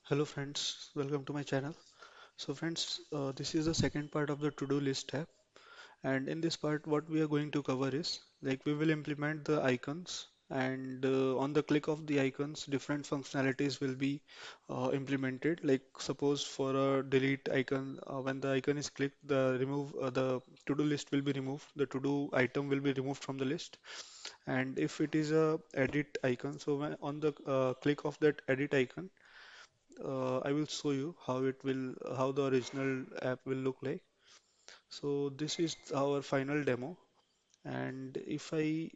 Hello friends, welcome to my channel. So friends, this is the second part of the to-do list app, and in this part what we are going to cover is like we will implement the icons, and on the click of the icons different functionalities will be implemented. Like suppose for a delete icon, when the icon is clicked, the to-do list will be removed, the to-do item will be removed from the list. And if it is a edit icon, so when on the click of that edit icon, I will show you how the original app will look like. So this is our final demo. And if I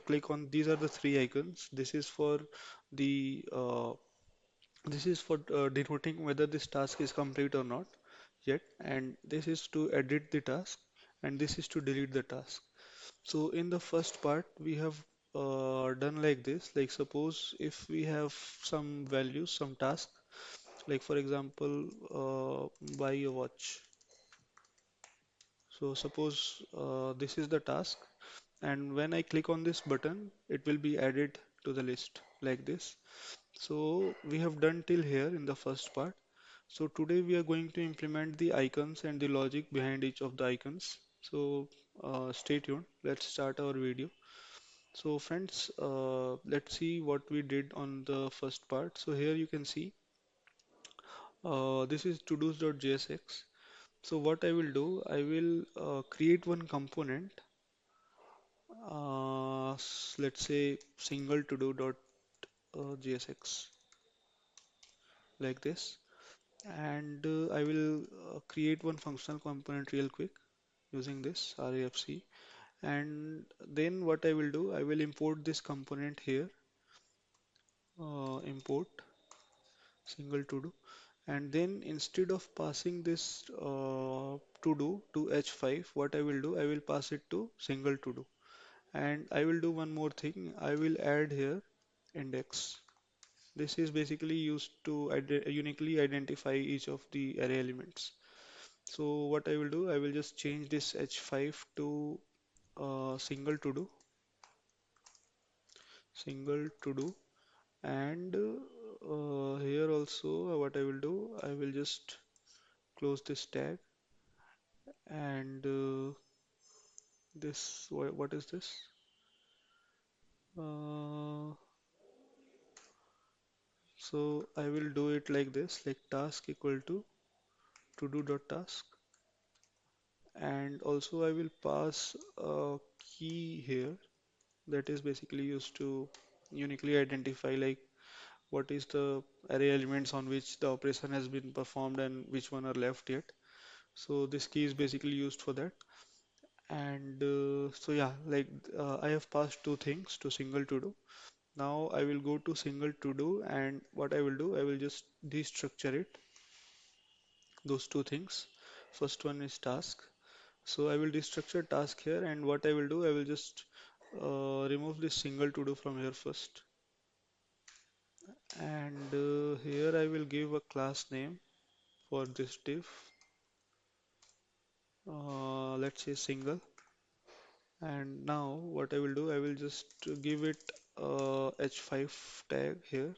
click on, these are the three icons. The uh, this is for denoting whether this task is complete or not yet. And this is to edit the task, and this is to delete the task. So in the first part, we have done like this. Like suppose if we have some values, some task. Like for example, buy a watch. So suppose this is the task, and when I click on this button, it will be added to the list like this. So we have done till here in the first part. So today we are going to implement the icons and the logic behind each of the icons. So stay tuned. Let's start our video. So friends, let's see what we did on the first part. So here you can see this is todos.jsx. So what I will do, I will create one component, let's say single to dot JSX like this, and I will create one functional component real quick using this RAFC, and then what I will do, I will import this component here, import single to do, and then instead of passing this to do to h5, what I will do, I will pass it to single to do. And I will do one more thing. I will add here index. This is basically used to uniquely identify each of the array elements. So what I will do, I will just change this h5 to single to do, and here also what I will do, I will just close this tag, and what is this? Uh, so I will do it like this, like task equal to do dot task, and also I will pass a key here that is basically used to uniquely identify like what is the array elements on which the operation has been performed and which one are left yet. So this key is basically used for that. And so yeah, like I have passed two things to single to do. Now I will go to single to do, and what I will do, I will just destructure it, those two things. First one is task. So I will destructure task here, and what I will do, I will just remove this single to do from here first. And here I will give a class name for this div. Let's say single. And now what I will do, I will just give it h5 tag here.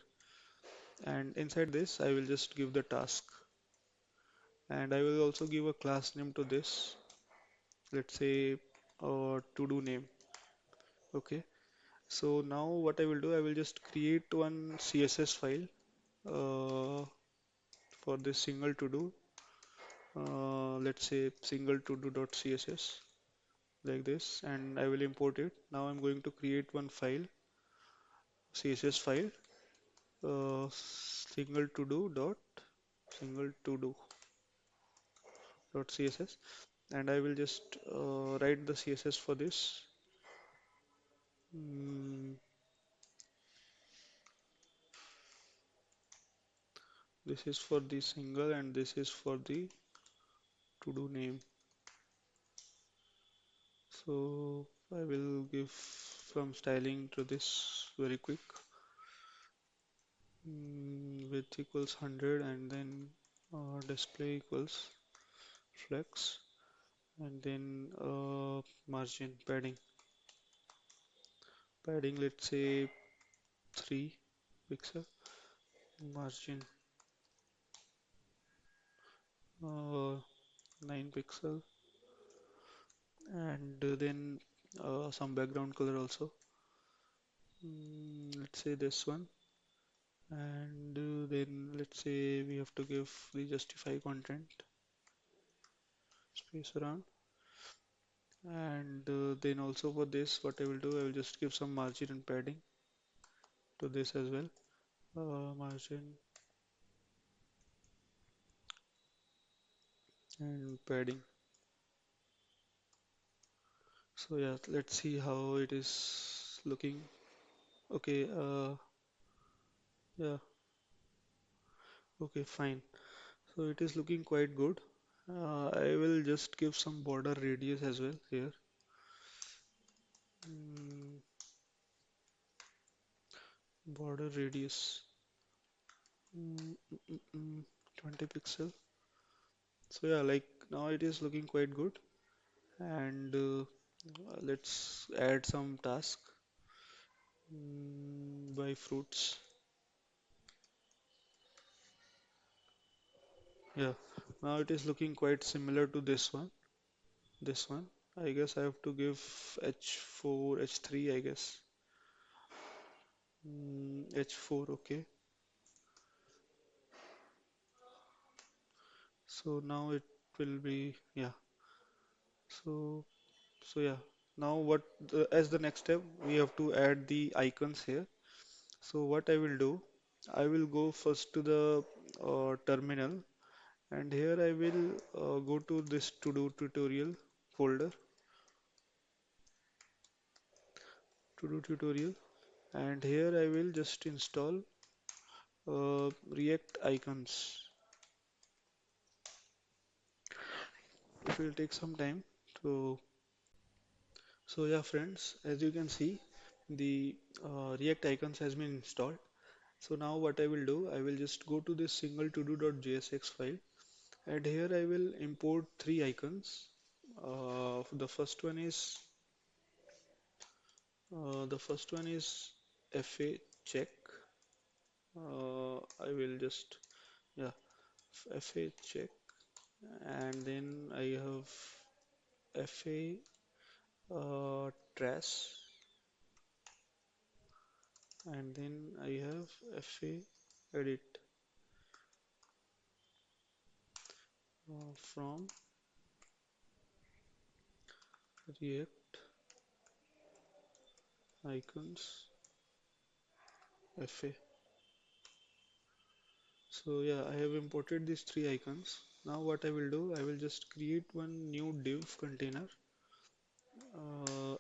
And inside this, I will just give the task. And I will also give a class name to this. Let's say to do name. Okay. So now what I will do, I will just create one CSS file uh, for this single to do. Let's say single to do.css like this, and I will import it. Now I'm going to create one file, CSS file, single to do dot CSS, and I will just write the CSS for this. Mm, this is for the single, and this is for the to do name. So I will give some styling to this very quick. Width equals 100, and then display equals flex, and then margin padding, let's say 3 pixel, margin, uh, 9 pixel, and then some background color also. Let's say this one, and then let's say we have to give the justify content space around, and then also for this, what I will do, I will just give some margin and padding to this as well. Margin and padding. So yeah, let's see how it is looking. Okay, yeah, okay, fine. So it is looking quite good. I will just give some border radius as well here. Mm, Border radius, mm, 20 pixel. So yeah, like now it is looking quite good. And let's add some task by fruits. Yeah, now it is looking quite similar to this one. This one, I guess I have to give H4, H3, I guess. H4, okay. So now it will be, yeah. So, so yeah. Now as the next step, we have to add the icons here. So what I will do, I will go first to the terminal, and here I will go to this to-do tutorial folder, to-do tutorial, and here I will just install React icons. It will take some time. So yeah, friends, as you can see, the React icons has been installed. So now what I will do, I will just go to this single todo.jsx file, and here I will import three icons. The first one is FA check. I will just, yeah, FA check, and then I have FA trace, and then I have FA edit from React icons FA. So yeah, I have imported these three icons. Now what I will do, I will just create one new div container,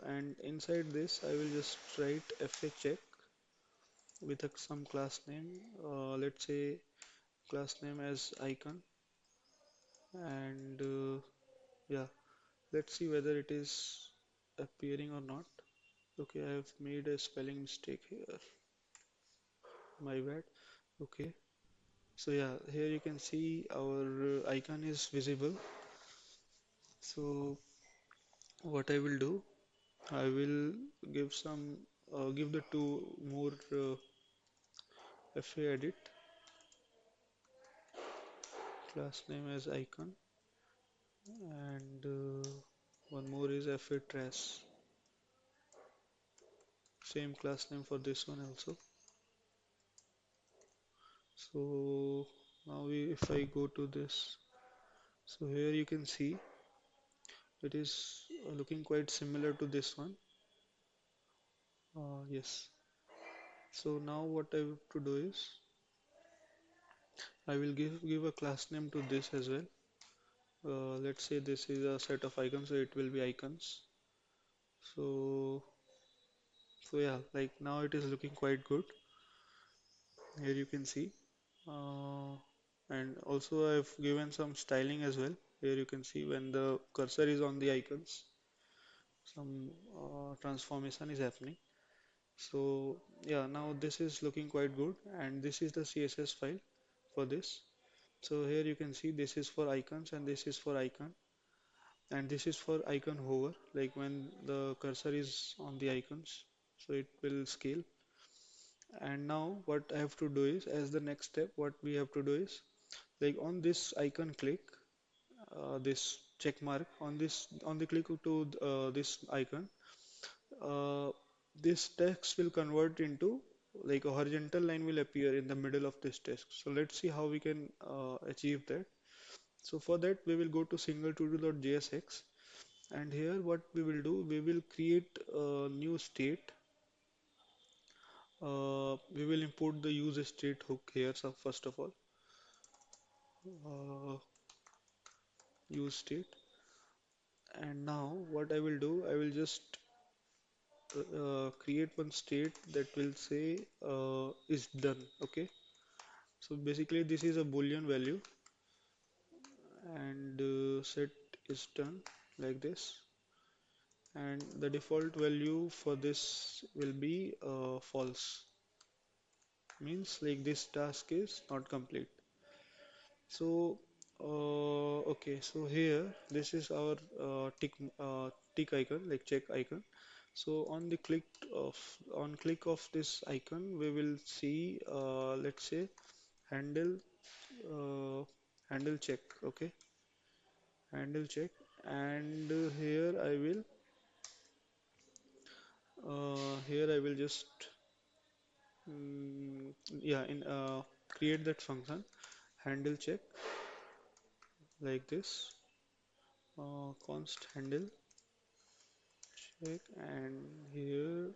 and inside this I will just write FA check with some class name. Let's say class name as icon, and yeah, let's see whether it is appearing or not. Okay, I have made a spelling mistake here. My bad. Okay. So yeah, here you can see our icon is visible. So what I will do, I will give the two more FA edit, class name as icon, and one more is FA trace, same class name for this one also. So now if I go to this, so here you can see it is looking quite similar to this one. Yes. So now what I have to do is I will give a class name to this as well. Let's say this is a set of icons, so it will be icons. So yeah, like now it is looking quite good. Here you can see, uh, and also I've given some styling as well. Here you can see when the cursor is on the icons, some transformation is happening. So yeah, now this is looking quite good, and this is the CSS file for this. So here you can see this is for icons and this is for icon, and this is for icon hover, like when the cursor is on the icons, so it will scale. And now what I have to do is, as the next step, what we have to do is, like on this icon click, this check mark on this, on the click to this icon, uh, this text will convert into, like a horizontal line will appear in the middle of this text. So let's see how we can achieve that. So for that we will go to single todo.jsx, and here what we will do, we will create a new state. We will import the use state hook here. So first of all, uh, use state, and now what I will do, I will just create one state that will say is done. Okay, so basically this is a boolean value, and set is done like this, and the default value for this will be false, means like this task is not complete. So okay, so here this is our tick icon, like check icon. So on the of click of this icon, we will see, let's say, handle uh, handle check. Okay, handle check, and here I will just yeah, in create that function handle check like this, const handle check, and here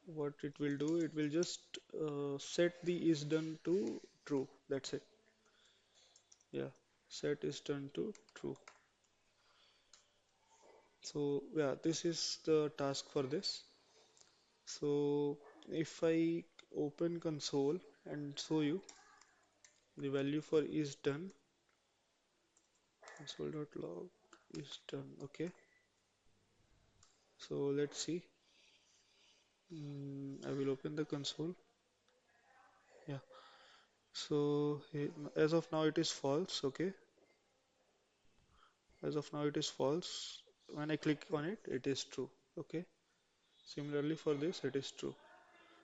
what it will do, it will just set the is done to true. That's it. Yeah, set is done to true. So yeah, this is the task for this. So if I open console and show you the value for is done, console.log is done. Okay, so let's see. I will open the console. Yeah, so as of now it is false. Okay, as of now it is false. When I click on it, it is true. Okay, similarly for this, it is true.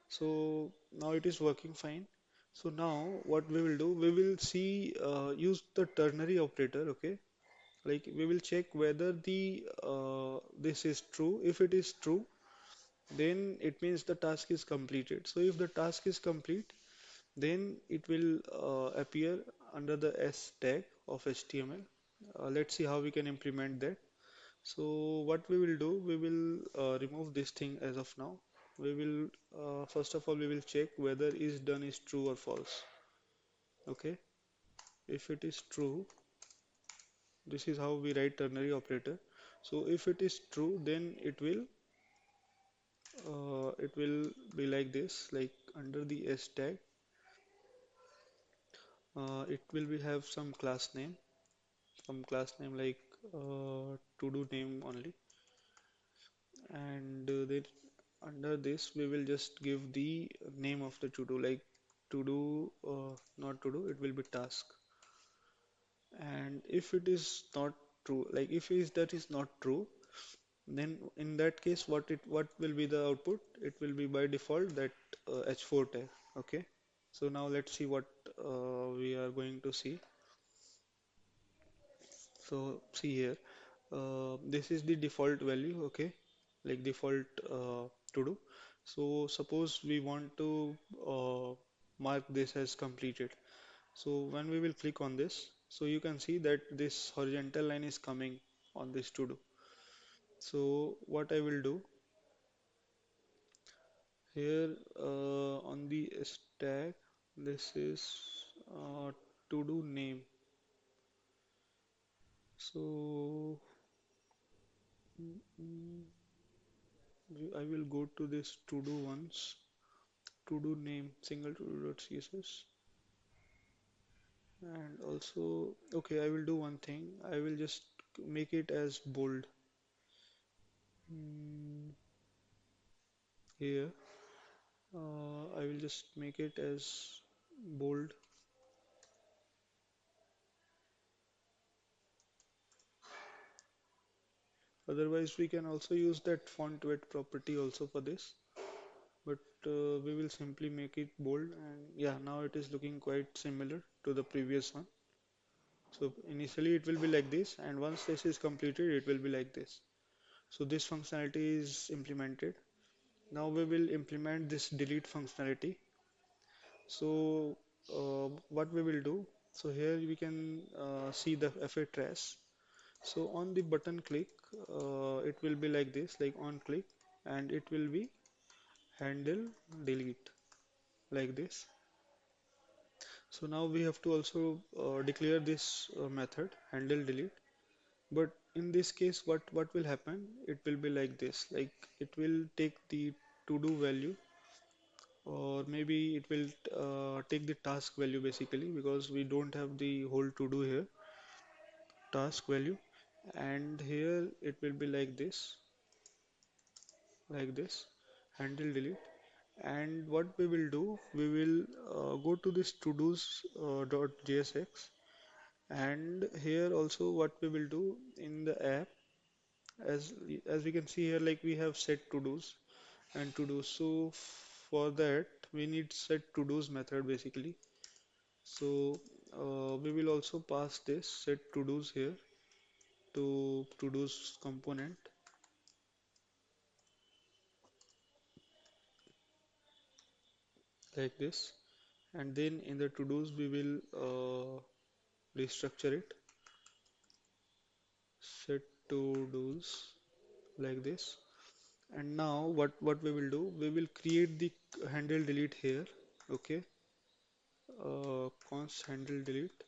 So now it is working fine. So now what we will do, we will see, use the ternary operator. Okay, like we will check whether the this is true. If it is true, then it means the task is completed. So if the task is complete, then it will appear under the S tag of HTML. Let's see how we can implement that. So what we will do, we will remove this thing as of now. We will first of all we will check whether is done is true or false. Okay, if it is true, this is how we write ternary operator. So if it is true, then it will be like this, like under the S tag, it will be have some class name like to do name only, and then under this we will just give the name of the to do, like to do, not to do, it will be task. And if it is not true, like if is that is not true, then in that case what will be the output? It will be by default that h4 tag. Okay, so now let's see what we are going to see. So see here, this is the default value. Okay, like default to do. So suppose we want to uh, mark this as completed. So when we will click on this, so you can see that this horizontal line is coming on this to do. So what I will do here, on the stack, this is to do name. So mm, I will go to this to do once, to do name, single to do.css, and also okay, I will do one thing. I will just make it as bold. Mm, Here, I will just make it as bold. Otherwise, we can also use that font weight property also for this. But we will simply make it bold, and yeah, now it is looking quite similar to the previous one. So initially it will be like this, and once this is completed, it will be like this. So this functionality is implemented. Now we will implement this delete functionality. So what we will do, so here we can see the FA trace. So on the button click, it will be like this, like on click, and it will be handle delete like this. So now we have to also declare this method handle delete. But in this case, what will happen? It will be like this, like it will take the to do value, or maybe it will take the task value basically, because we don't have the whole to do here, task value, and here it will be like this, handle delete. And what we will do, we will go to this to-dos .jsx, and here also what we will do in the app, as we can see here, like we have set to-dos and to-dos. So for that we need set to-dos method basically. So we will also pass this set to-dos here to to-dos component like this, and then in the to-dos we will restructure it, set to-dos like this. And now what we will do, we will create the handle delete here. Okay, const handle delete,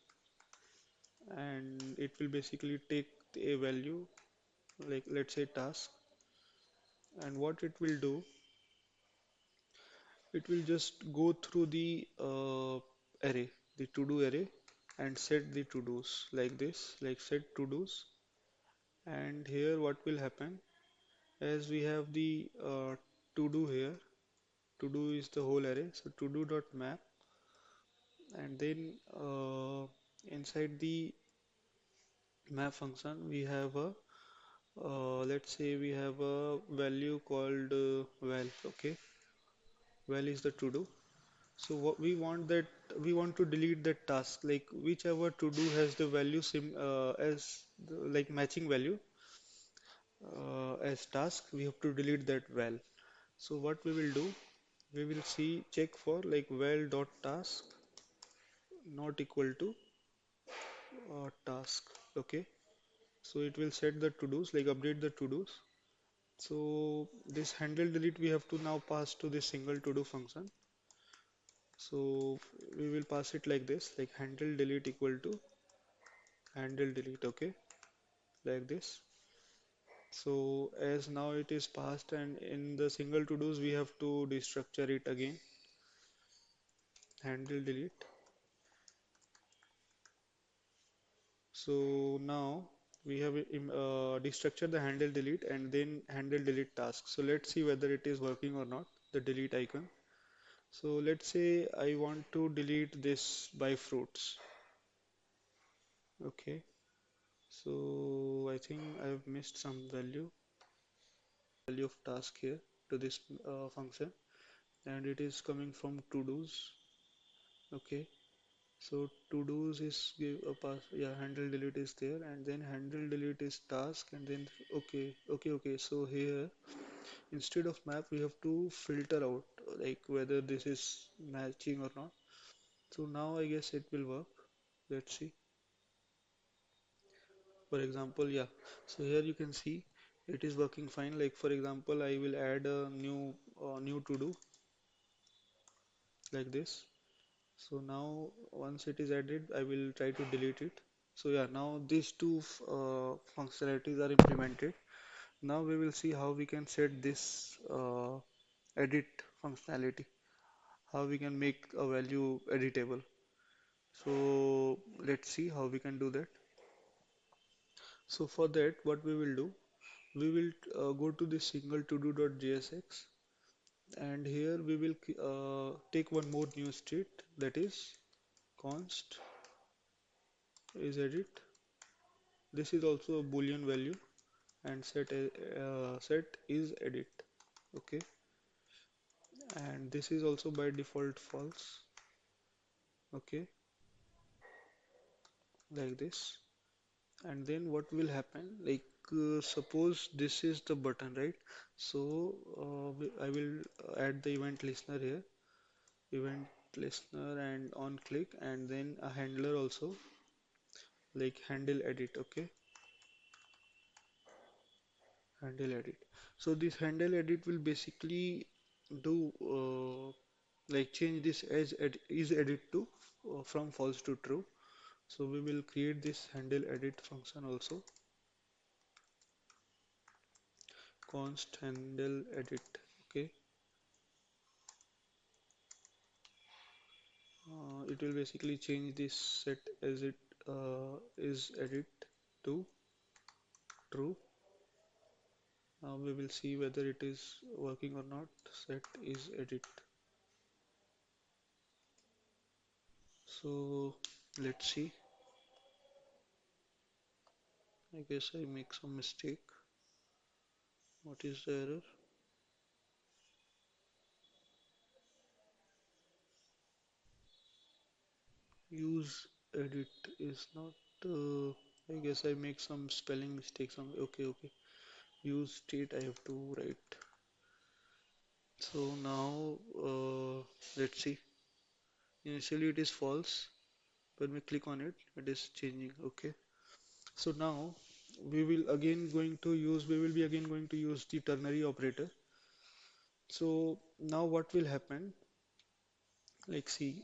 and it will basically take a value, like let's say task, and what it will do, it will just go through the array, the to do array, and set the to dos like this, like set to dos. And here what will happen, as we have the to do here, to do is the whole array, so to do dot map, and then inside the map function we have a let's say we have a value called val. Okay, val is the to do. So what we want, that we want to delete that task, like whichever to do has the value as like matching value as task, we have to delete that val. So what we will do, we will see check for like val dot task not equal to task. Okay, so it will set the to dos, like update the to dos. So this handle delete we have to now pass to this single to do function. So we will pass it like this, like handle delete equal to handle delete. Okay, like this. So as now it is passed, and in the single to dos we have to destructure it again, handle delete. So now we have destructured the handle delete and then handle delete task. So let's see whether it is working or not, the delete icon. So let's say I want to delete this by fruits. Okay, so I think I've missed some value of task here to this function, and it is coming from to dos. Okay, so to do's is give a pass, yeah, handle delete is there, and then handle delete is task, and then okay. So here instead of map we have to filter out like whether this is matching or not. So now I guess it will work. Let's see. For example, yeah. So here you can see it is working fine. Like for example, I will add a new to do like this. So now once it is added, I will try to delete it. So yeah, now these two functionalities are implemented. Now we will see how we can set this edit functionality, how we can make a value editable. So let's see how we can do that. So for that, what we will do, we will go to the single todo.jsx, and here we will take one more new state, that is const is edit. This is also a boolean value, and set is edit. Okay, and this is also by default false. Okay, like this. And then what will happen, like suppose this is the button, right? So I will add the event listener here, event listener, and on click, and then a handler also, like handle edit. Okay, handle edit. So this handle edit will basically do like change this as is edit to from false to true. So we will create this handle edit function also, const handle edit. Okay, it will basically change this set as it is edit to true. Now we will see whether it is working or not. Set is edit. So let's see. I guess I make some mistake. What is the error? Use edit is not. I guess I make some spelling mistake. Some okay, okay. Use state I have to write. So now let's see. Initially it is false. When we click on it, it is changing. Okay. So now we will be again going to use the ternary operator. So now what will happen? Like see,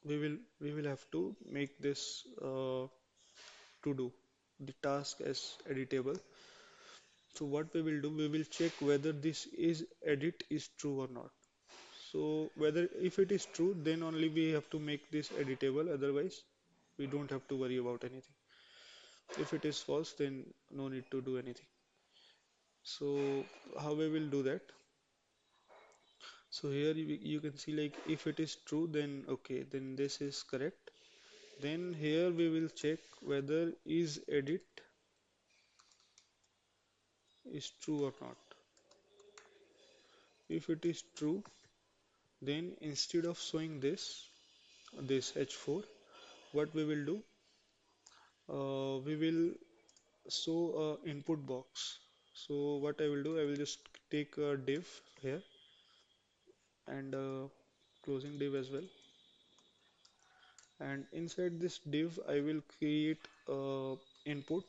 we will have to make this to do the task as editable. So what we will do, we will check whether this is edit is true or not. So whether if it is true, then only we have to make this editable. Otherwise, we don't have to worry about anything. If it is false, then no need to do anything. So how we will do that? So here you can see, like if it is true, then okay, then this is correct. Then here we will check whether is edit is true or not. If it is true, then instead of showing this h4, what we will do, we will show a input box. So what I will do, I will just take a div here, and closing div as well. And inside this div, I will create a input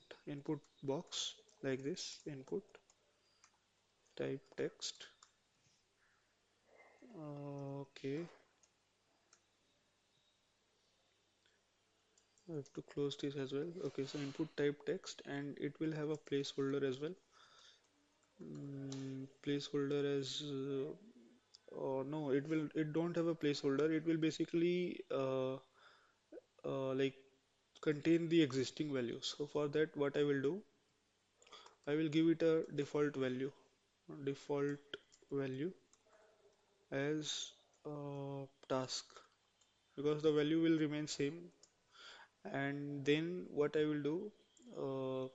box like this, input type text. Okay, I have to close this as well. Okay, so input type text, and it will have a placeholder as well. Placeholder as oh no, it don't have a placeholder. It will basically like contain the existing values. So for that, what I will do, I will give it a default value as task, because the value will remain same. And then what I will do, uh,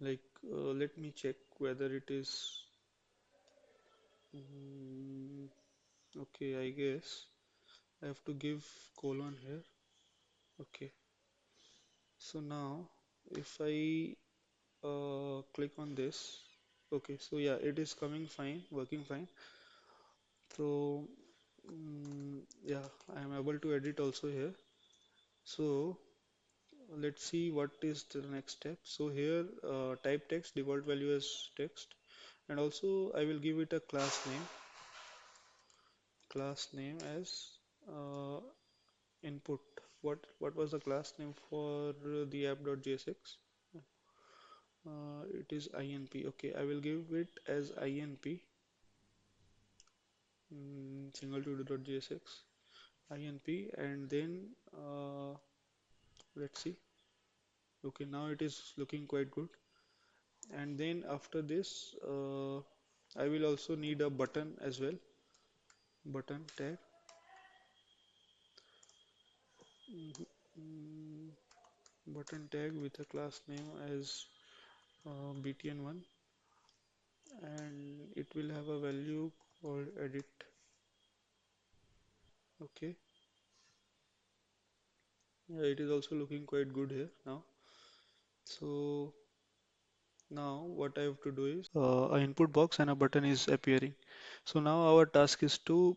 let me check whether it is mm, okay. I guess I have to give colon here. Okay, so now if I click on this, okay, so yeah, it is coming fine, working fine. So yeah, I am able to edit also here. So let's see what is the next step. So here, type text, default value as text, and also I will give it a class name as uh, input. What was the class name for the app.jsx? It is inp. Okay, I will give it as inp, single to.jsx inp, and then let's see. Okay, now it is looking quite good. And then after this, I will also need a button as well. Button tag. Mhm, mm, Button tag with a class name as btn1, and it will have a value. or edit. Okay, yeah, it is also looking quite good here now. So now what I have to do is a input box and a button is appearing. So now our task is to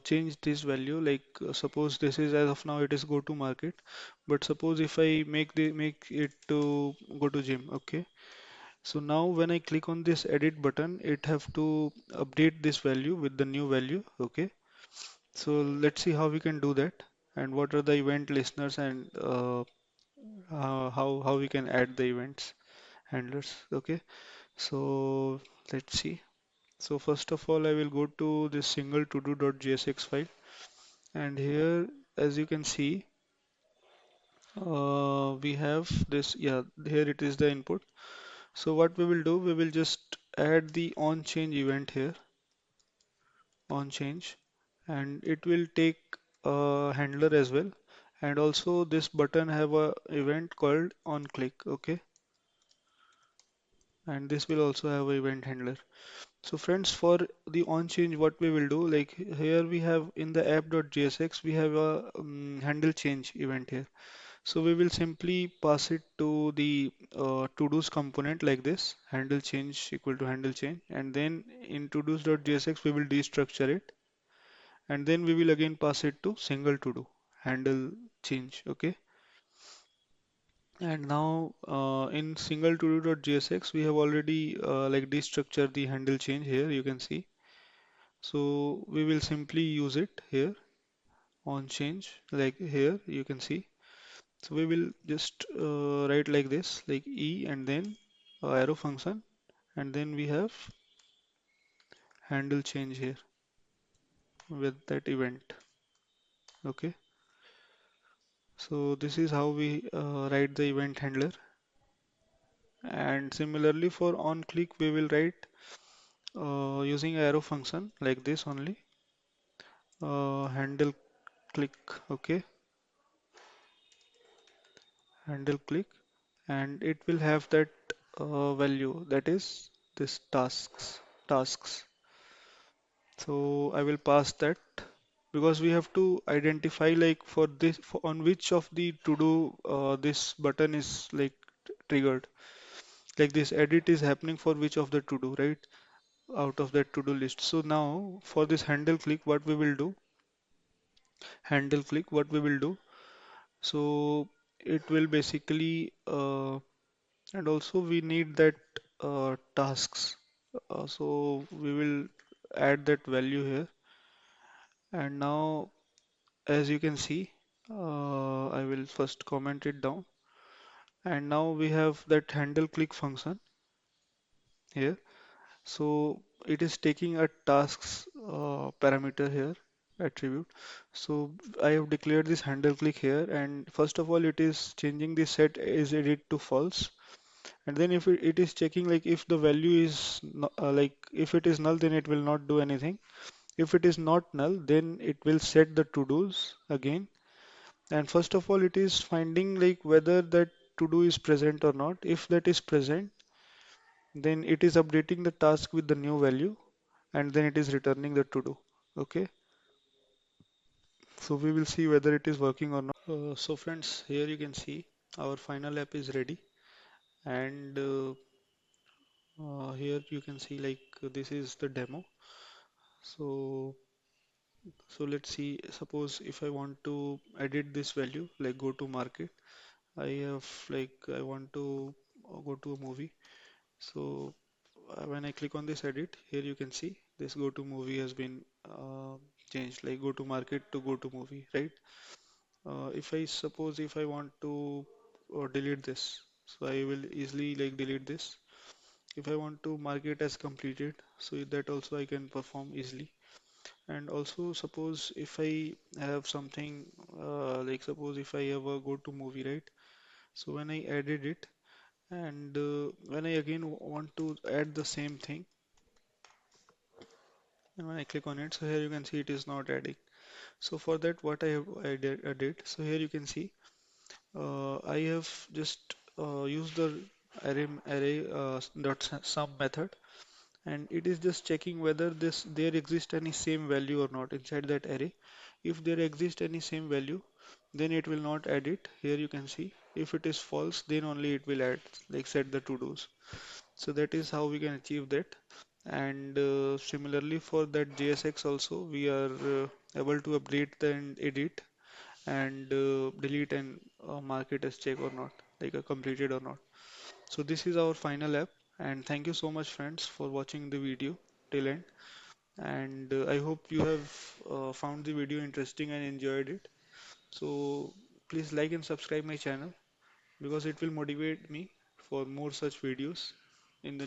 change this value. Like suppose this is, as of now it is go to market, but suppose if I make it to go to gym. Okay. So now when I click on this edit button, it have to update this value with the new value. Okay. So let's see how we can do that, and what are the event listeners, and how we can add the events handlers. Okay. So let's see. So first of all, I will go to this single todo.jsx file, and here, as you can see, we have this. Yeah, here it is the input. So what we will do, we will just add the on change event here, on change, and it will take a handler as well. And also this button have a event called on click. Okay, and this will also have a event handler. So friends, for the on change, what we will do, like here we have in the app.jsx, we have a handle change event here. So we will simply pass it to the to-dos component like this, handle change equal to handle change, and then in to-dos.jsx we will destructure it, and then we will again pass it to single to-do handle change. Okay. And now in single to-do.jsx we have already like destructured the handle change here, you can see. So we will simply use it here on change, like here you can see. So we will just write like this, like E and then arrow function, and then we have handle change here with that event. Okay. So this is how we write the event handler. And similarly for on click, we will write using arrow function like this only. Handle click. Okay. Handle click, and it will have that value, that is this tasks. So I will pass that, because we have to identify like for this, for on which of the to do this button is like triggered, like this edit is happening for which of the to do, right, out of that to do list. So now for this handle click what we will do, so it will basically and also we need that tasks. So we will add that value here. And now, as you can see, I will first comment it down. And now we have that handle click function here. So it is taking a tasks parameter here, attribute. So I have declared this handle click here. And first of all, it is changing the set is edit to false. And then if it is checking like if the value is like if it is null, then it will not do anything. If it is not null, then it will set the to-dos again. And first of all, it is finding like whether that to-do is present or not. If that is present, then it is updating the task with the new value, and then it is returning the to-do. Okay, so we will see whether it is working or not. So friends, here you can see our final app is ready, and here you can see like this is the demo. So let's see, suppose if I want to edit this value, like go to market, I have like I want to go to a movie. So when I click on this edit, here you can see this go to movie has been changed, like go to market to go to movie, right? If I suppose if I want to delete this, so I will easily like delete this. If I want to mark it as completed, so that also I can perform easily. And also suppose if I have something like suppose if I have a go to movie, right? So when I added it, and when I again want to add the same thing, and when I click on it, so here you can see it is not adding. So for that, what I did, so here you can see I have just used the array dot sum method, and it is just checking whether this there exists any same value or not inside that array. If there exists any same value, then it will not add it. Here you can see if it is false, then only it will add, like set the to dos. So that is how we can achieve that. And similarly for that JSX also, we are able to update and edit and delete and mark it as check or not, like a completed or not. So this is our final app, and thank you so much friends for watching the video till end. And I hope you have found the video interesting and enjoyed it. So please like and subscribe my channel because it will motivate me for more such videos in the